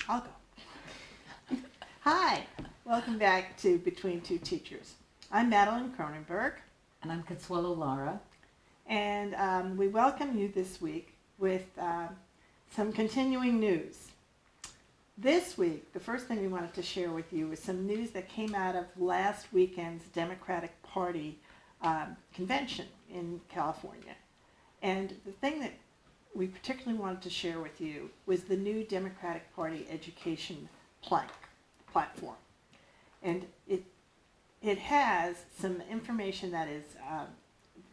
I'll go. Hi, welcome back to Between Two Teachers. I'm Madeline Kronenberg. And I'm Consuelo Lara. And we welcome you this week with some continuing news. This week, the first thing we wanted to share with you is some news that came out of last weekend's Democratic Party convention in California. And the thing that we particularly wanted to share with you was the new Democratic Party education platform. And it has some information that is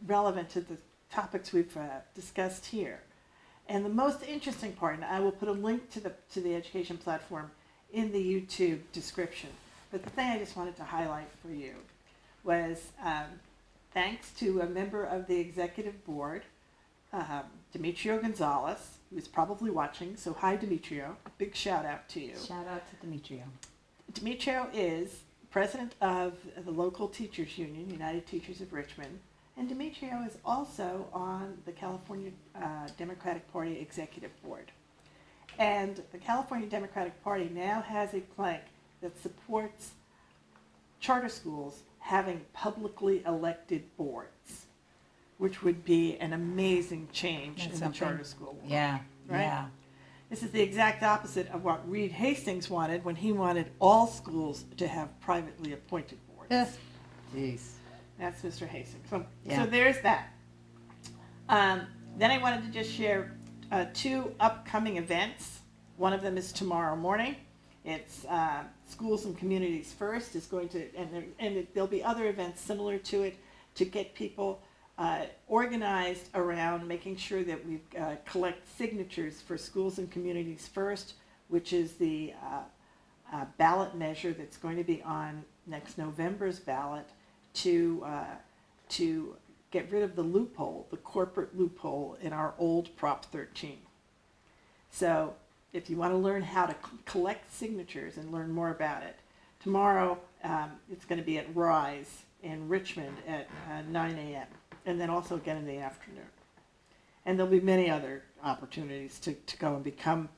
relevant to the topics we've discussed here. And the most interesting part, and I will put a link to the education platform in the YouTube description, but the thing I just wanted to highlight for you was thanks to a member of the executive board, Demetrio Gonzalez, who is probably watching, so hi Demetrio, big shout out to you. Shout out to Demetrio. Demetrio is president of the local teachers union, United Teachers of Richmond, and Demetrio is also on the California Democratic Party Executive Board. And the California Democratic Party now has a plank that supports charter schools having publicly elected boards, which would be an amazing change in the charter school world. Yeah, right? yeah. This is the exact opposite of what Reed Hastings wanted when he wanted all schools to have privately appointed boards. Yes. Jeez. That's Mr. Hastings. So Yeah. there's that. Then I wanted to just share two upcoming events. One of them is tomorrow morning. It's Schools and Communities First is going to, and there'll be other events similar to it to get people organized around making sure that we collect signatures for Schools and Communities First, which is the ballot measure that's going to be on next November's ballot to get rid of the loophole, the corporate loophole in our old Prop 13. So if you want to learn how to collect signatures and learn more about it, tomorrow it's going to be at Ryse in Richmond at 9 a.m. and then also again in the afternoon. And there'll be many other opportunities to go and become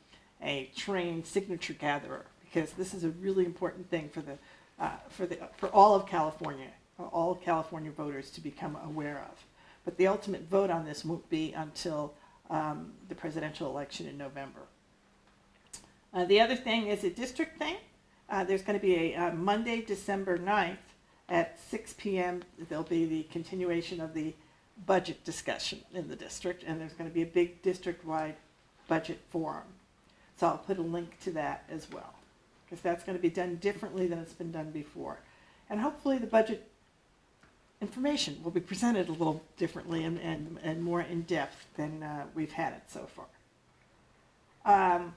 a trained signature gatherer, because this is a really important thing for all of California voters to become aware of. But the ultimate vote on this won't be until the presidential election in November. The other thing is a district thing. There's going to be a Monday, December 9th at 6 p.m. There'll be the continuation of the budget discussion in the district, and there's going to be a big district-wide budget forum. So I'll put a link to that as well, because that's going to be done differently than it's been done before. And hopefully the budget information will be presented a little differently and more in depth than we've had it so far.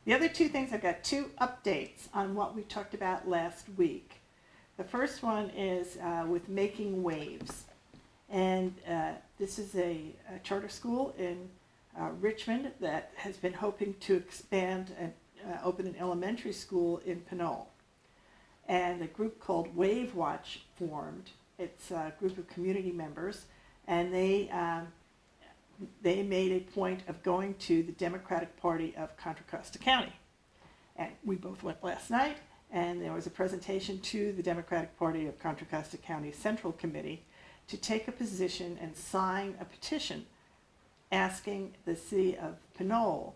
The other two things, I've got two updates on what we talked about last week. The first one is with Making Waves. And this is a charter school in Richmond that has been hoping to expand and open an elementary school in Pinole. And a group called Wave Watch formed. It's a group of community members, and they made a point of going to the Democratic Party of Contra Costa County. And we both went last night, and there was a presentation to the Democratic Party of Contra Costa County Central Committee to take a position and sign a petition asking the city of Pinole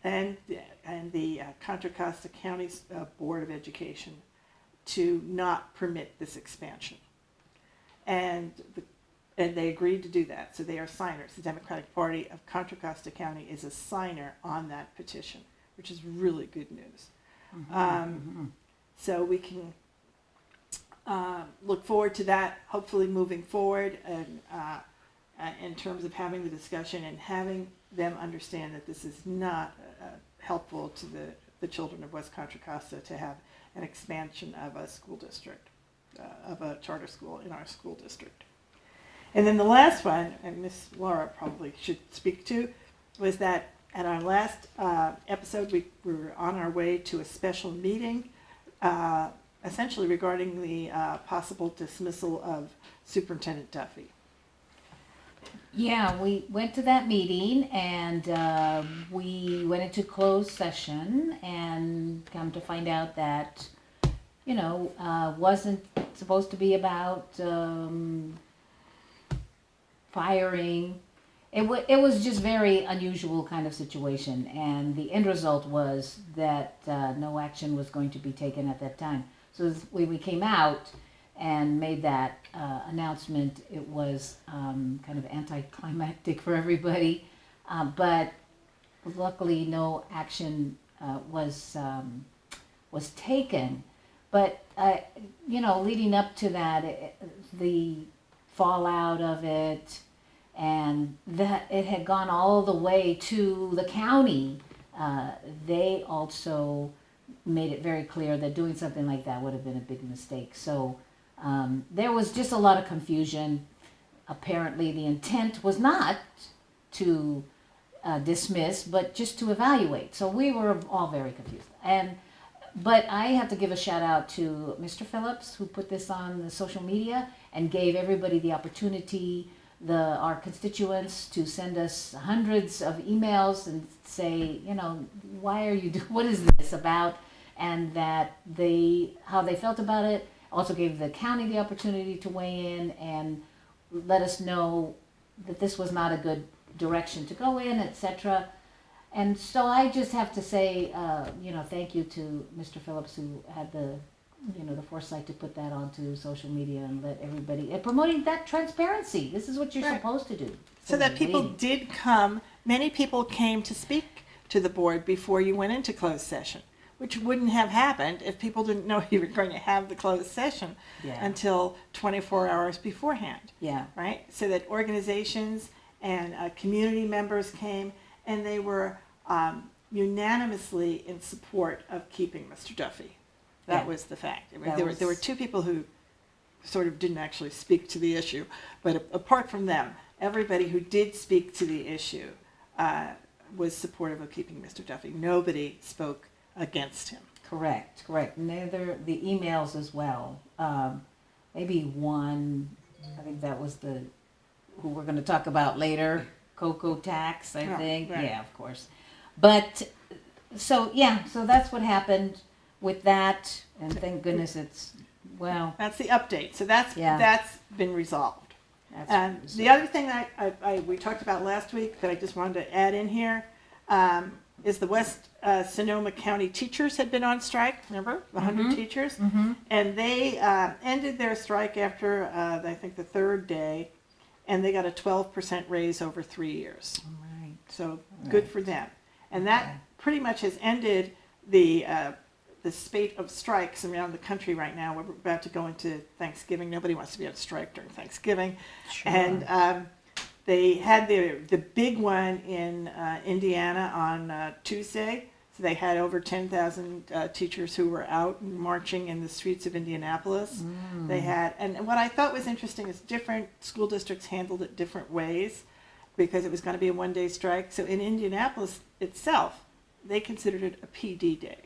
and the Contra Costa County Board of Education to not permit this expansion. And they agreed to do that, so they are signers. The Democratic Party of Contra Costa County is a signer on that petition, which is really good news. So we can look forward to that, hopefully moving forward, and in terms of having the discussion and having them understand that this is not helpful to the children of West Contra Costa to have an expansion of a school district, of a charter school in our school district. And then the last one, and Miss Laura probably should speak to, was that at our last episode we were on our way to a special meeting essentially regarding the possible dismissal of Superintendent Duffy. Yeah, we went to that meeting and we went into closed session and come to find out that, wasn't supposed to be about firing. It was just very unusual kind of situation, and the end result was that no action was going to be taken at that time. So when we came out and made that announcement, it was kind of anticlimactic for everybody, but luckily no action was taken. But leading up to that, the fallout of it, and that it had gone all the way to the county, they also made it very clear that doing something like that would have been a big mistake. So there was just a lot of confusion. Apparently the intent was not to dismiss, but just to evaluate. So we were all very confused. But I have to give a shout out to Mr. Phillips, who put this on the social media and gave everybody the opportunity, our constituents, to send us hundreds of emails and say, why are you what is this about? And that how they felt about it. Also gave the county the opportunity to weigh in and let us know that this was not a good direction to go in, etc. And so I just have to say, thank you to Mr. Phillips, who had the foresight to put that onto social media and let everybody, promoting that transparency. This is what you're supposed to do. So that people did come, many people came to speak to the board before you went into closed session, which wouldn't have happened if people didn't know you were going to have the closed session until 24 hours beforehand. Yeah. Right? So that organizations and community members came, and they were unanimously in support of keeping Mr. Duffy. That was the fact. There were two people who sort of didn't actually speak to the issue, but apart from them, everybody who did speak to the issue was supportive of keeping Mr. Duffy. Nobody spoke against him. Correct. Neither the emails as well. Maybe one, I think that was who we're going to talk about later, Cocoa Tax, I think. Right. Yeah, of course. But, so that's what happened with that, and thank goodness that's the update. So that's been resolved. And the other thing that we talked about last week that I just wanted to add in here is the West Sonoma County teachers had been on strike. Remember, 100 teachers, and they ended their strike after I think the third day, and they got a 12% raise over 3 years. All right. So good for them, and that pretty much has ended the spate of strikes around the country right now. We're about to go into Thanksgiving. Nobody wants to be on strike during Thanksgiving. Sure. And they had the big one in Indiana on Tuesday. So they had over 10,000 teachers who were out marching in the streets of Indianapolis. They had, and what I thought was interesting is different school districts handled it different ways because it was going to be a one-day strike. So in Indianapolis itself, they considered it a PD day.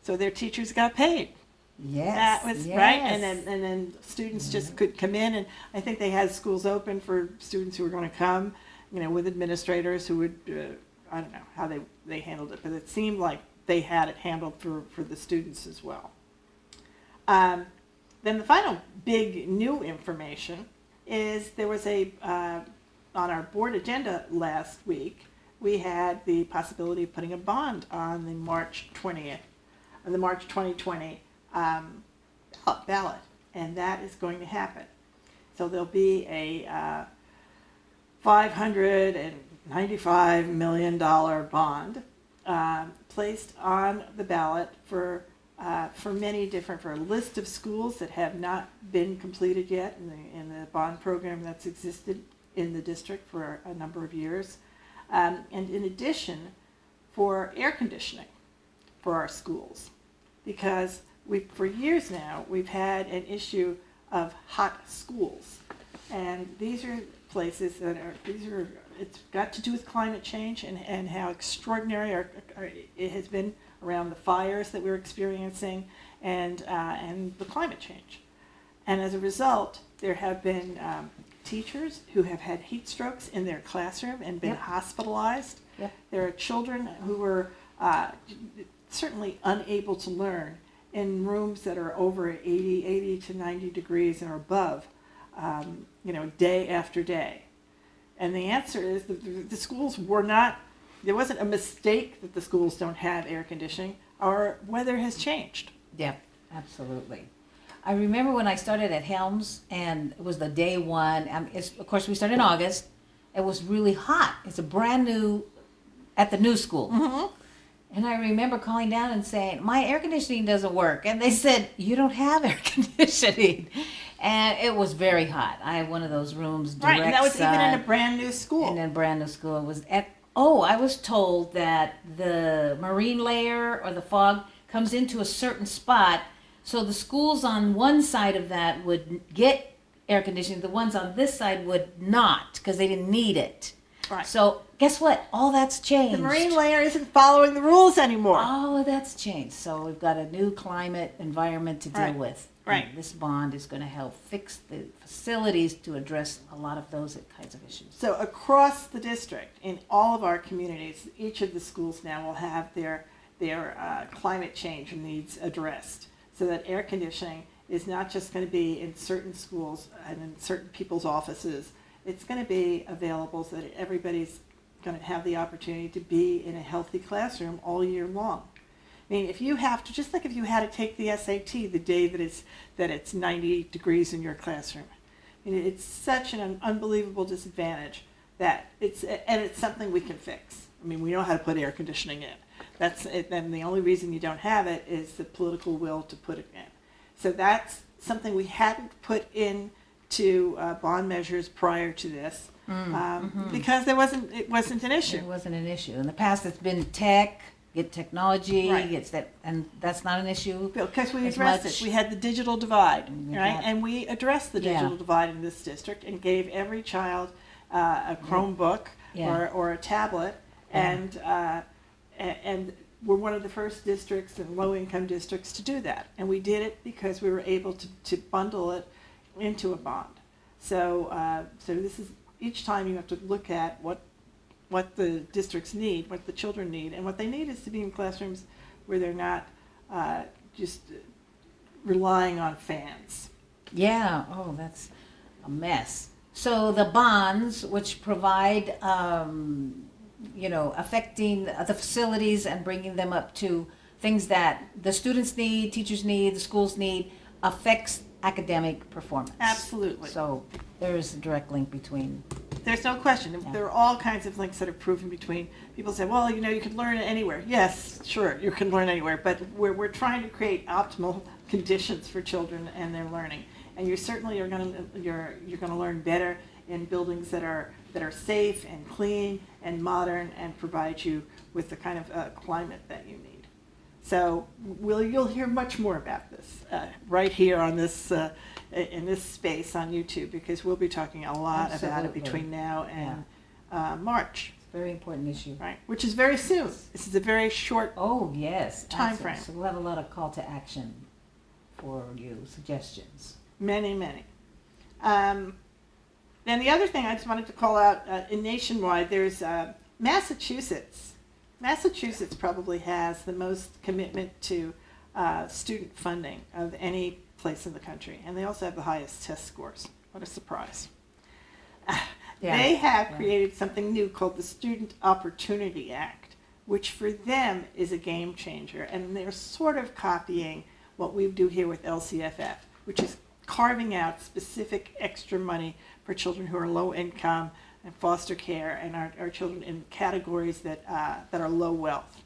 So their teachers got paid. Yes, that was right, and then students just could come in, and I think they had schools open for students who were going to come, with administrators who would, I don't know how they handled it, but it seemed like they had it handled for the students as well. Then the final big new information is there was on our board agenda last week. We had the possibility of putting a bond on the March 20th, or the March 2020 ballot, and that is going to happen. So there'll be a $595 million bond placed on the ballot for many different, for a list of schools that have not been completed yet in the bond program that's existed in the district for a number of years. And in addition, for air conditioning for our schools, because for years now we've had an issue of hot schools, and these are places that it's got to do with climate change and how extraordinary it has been around the fires that we're experiencing and the climate change. And as a result, there have been teachers who have had heat strokes in their classroom and been Yep. hospitalized. Yep. There are children who were certainly unable to learn in rooms that are over 80 to 90 degrees or above, day after day. And the answer is the schools were not, there wasn't a mistake that the schools don't have air conditioning. Our weather has changed. Yep, absolutely. I remember when I started at Helms, and it was the day one. Of course, we started in August. It was really hot. It's a brand new, at the new school. Mm-hmm. And I remember calling down and saying, my air conditioning doesn't work. And they said, you don't have air conditioning. And it was very hot. I had one of those rooms, direct Right, and that was sun, even in a brand new school. and in a brand new school. It was I was told that the marine layer or the fog comes into a certain spot, so the schools on one side of that would get air conditioning, the ones on this side would not, because they didn't need it. Right. So guess what? All that's changed. The marine layer isn't following the rules anymore. All of that's changed. So we've got a new climate environment to deal Right. with. Right. And this bond is going to help fix the facilities to address a lot of those kinds of issues. So across the district, in all of our communities, each of the schools now will have their climate change needs addressed, so that air conditioning is not just going to be in certain schools and in certain people's offices. It's going to be available so that everybody's going to have the opportunity to be in a healthy classroom all year long. I mean, if you have to, just like if you had to take the SAT the day that it's 90 degrees in your classroom. I mean, it's such an unbelievable disadvantage that it's something we can fix. I mean, we know how to put air conditioning in. That's it. Then the only reason you don't have it is the political will to put it in. So that's something we hadn't put into bond measures prior to this because it wasn't an issue. It wasn't an issue. In the past, it's been get technology, Right. and that's not an issue. Because we as addressed much. it. We had the digital divide, And right? that- And we addressed the Yeah. digital divide in this district and gave every child a Chromebook Yeah. or a tablet, Yeah. and we're one of the first districts and low-income districts to do that. And we did it because we were able to bundle it into a bond. So this is, each time you have to look at what the districts need, what the children need, and what they need is to be in classrooms where they're not just relying on fans. Yeah, oh, that's a mess. So the bonds, which provide, affecting the facilities and bringing them up to things that the students need, teachers need, the schools need, affects academic performance. Absolutely. So there is a direct link between. There's no question. Yeah. There are all kinds of links that are proven between. People say, well, you can learn anywhere. Yes, sure, you can learn anywhere, but we're trying to create optimal conditions for children and their learning. And you certainly are going to learn better in buildings that are safe and clean and modern and provide you with the kind of climate that you need. So you'll hear much more about this right here on this in this space on YouTube, because we'll be talking a lot about it Absolutely. between now and March, It's a very important issue. right? Which is very soon. This is a very short. Oh, yes. Time absolutely. frame. So we'll have a lot of call to action for you, suggestions. Many. And the other thing I just wanted to call out, in nationwide, there's Massachusetts. Massachusetts probably has the most commitment to student funding of any place in the country, and they also have the highest test scores. What a surprise. Yeah. They have Yeah. created something new called the Student Opportunity Act, which for them is a game changer, and they're sort of copying what we do here with LCFF, which is carving out specific extra money for children who are low income and foster care, and our children in categories that are low wealth.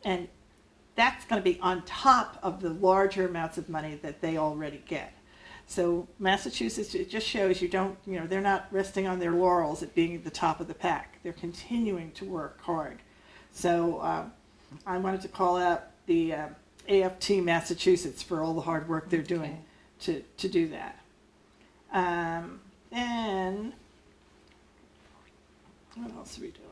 And that's going to be on top of the larger amounts of money that they already get. So Massachusetts, it just shows they're not resting on their laurels at being at the top of the pack. They're continuing to work hard. So I wanted to call out the AFT Massachusetts for all the hard work they're doing to do that. And what else are we doing?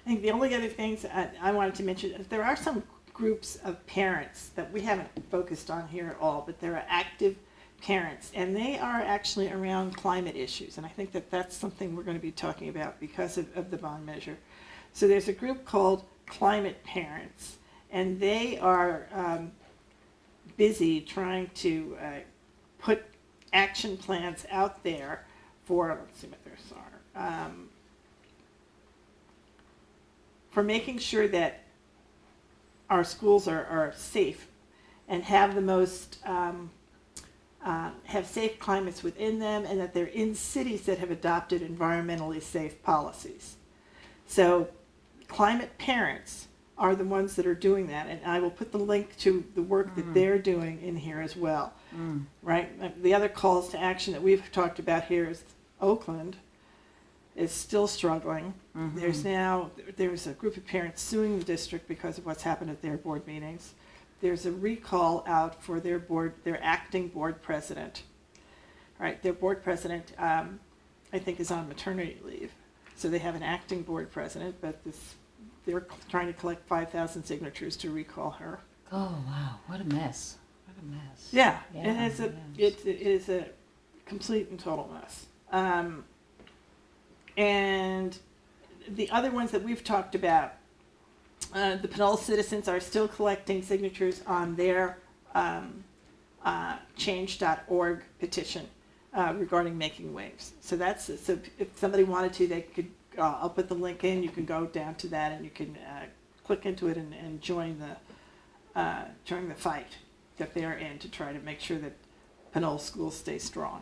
I think the only other things I wanted to mention is there are some groups of parents that we haven't focused on here at all, but there are active parents, and they are actually around climate issues, and I think that that's something we're going to be talking about because of the bond measure. So there's a group called Climate Parents, and they are busy trying to put action plans out there for, let's see what theirs are, for making sure that our schools are safe and have the most have safe climates within them, and that they're in cities that have adopted environmentally safe policies. So Climate Parents are the ones that are doing that, and I will put the link to the work that they're doing in here as well. Right? The other calls to action that we've talked about here is Oakland is still struggling. There's a group of parents suing the district because of what's happened at their board meetings. There's a recall out for their acting board president. Right, their board president, I think, is on maternity leave. So they have an acting board president, but they're trying to collect 5,000 signatures to recall her. Oh, wow, what a mess. What a mess. Yeah, Yeah, it is a complete and total mess. And the other ones that we've talked about, the Pinole citizens are still collecting signatures on their change.org petition regarding making waves. So if somebody wanted to, they could, I'll put the link in, you can go down to that and you can click into it and join the fight that they're in to try to make sure that Pinole schools stay strong.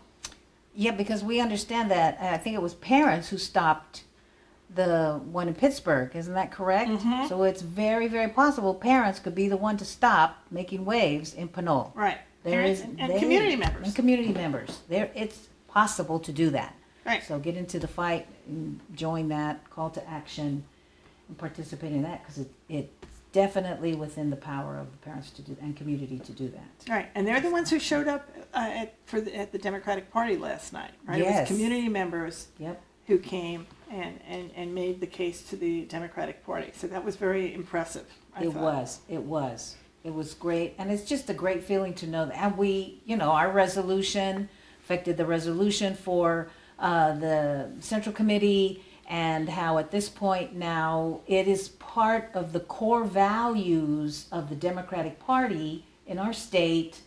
Yeah, because we understand that, I think it was parents who stopped the one in Pittsburgh, isn't that correct? So it's very, very possible parents could be the one to stop making waves in Pinole. Right. And community members. And community members. It's possible to do that. Right. So get into the fight and join that call to action and participate in that, because it's definitely within the power of the parents to do and community to do that. Right, and they're the ones who showed up at the Democratic Party last night, right? Yes. It was community members Yep. who came and made the case to the Democratic Party. So that was very impressive, I thought. It was great, and it's just a great feeling to know that. And we, our resolution affected the resolution for the Central Committee, and how at this point now it is part of the core values of the Democratic Party in our state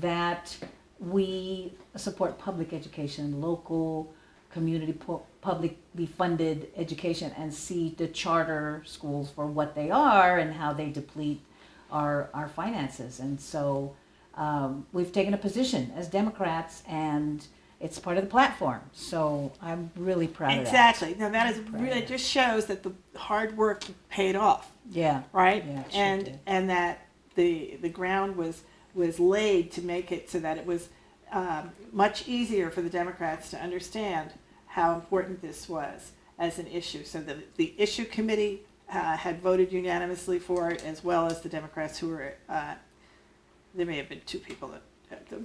that we support public education, local, community, publicly funded education, and see the charter schools for what they are and how they deplete our finances. And so we've taken a position as Democrats, and it's part of the platform. So I'm really proud of that. Exactly. Now that is really, it just shows that the hard work paid off. Yeah. Right? Yeah, it sure did. And that the ground was laid to make it so that it was much easier for the Democrats to understand how important this was as an issue. So the issue committee had voted unanimously for it, as well as the Democrats who were, there may have been two people that,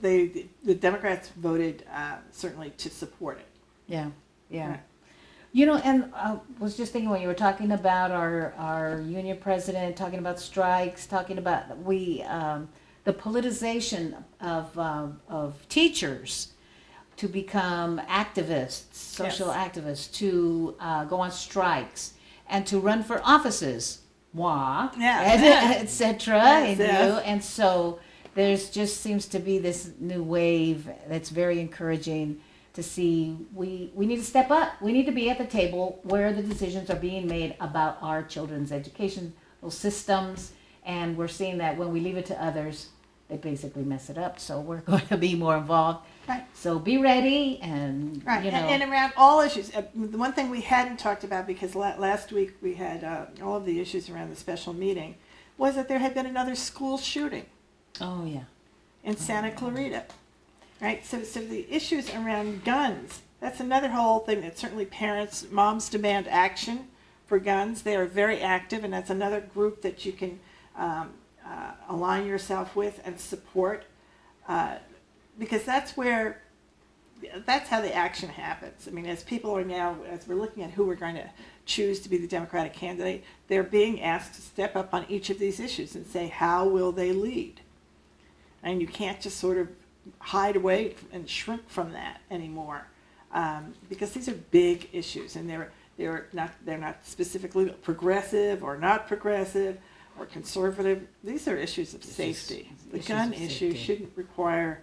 the Democrats voted certainly to support it. Yeah, yeah. Right. And I was just thinking when you were talking about our union president, talking about strikes, talking about the politicization of teachers to become activists, social activists, to go on strikes, and to run for offices, etc. And so there's just seems to be this new wave that's very encouraging to see. We need to step up. We need to be at the table where the decisions are being made about our children's educational systems, and we're seeing that when we leave it to others, they basically mess it up. So we're going to be more involved. Right. So be ready, and and around all issues. The one thing we hadn't talked about, because last week we had all of the issues around the special meeting, was that there had been another school shooting. Oh yeah. In Santa Clarita, right? So the issues around guns, that's another whole thing that certainly moms demand action for guns. They are very active, and that's another group that you can align yourself with and support, because that's where that's how the action happens. I mean, as people are now, as we're looking at who we're going to choose to be the Democratic candidate, they're being asked to step up on each of these issues and say, how will they lead? And you can't just sort of hide away and shrink from that anymore, because these are big issues, and they're not specifically progressive or not progressive or conservative. These are issues of safety. The gun issue shouldn't require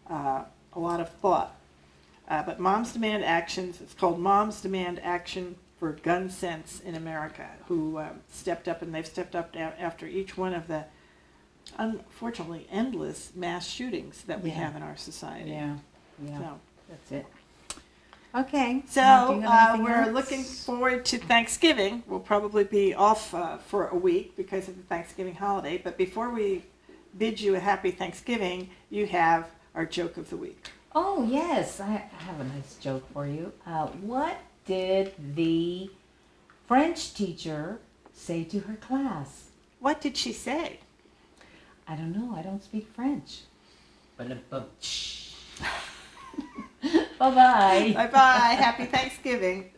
a lot of thought. But Moms Demand Actions, it's called Moms Demand Action for Gun Sense in America, who stepped up, and they've stepped up after each one of the, unfortunately, endless mass shootings that we have in our society. Yeah, So, that's it. Okay. So we're looking forward to Thanksgiving. We'll probably be off for a week because of the Thanksgiving holiday. But before we bid you a happy Thanksgiving, you have our joke of the week. Oh, yes. I have a nice joke for you. What did the French teacher say to her class? What did she say? I don't know. I don't speak French. Ba-da-bum. Bye-bye. Bye-bye. Happy Thanksgiving.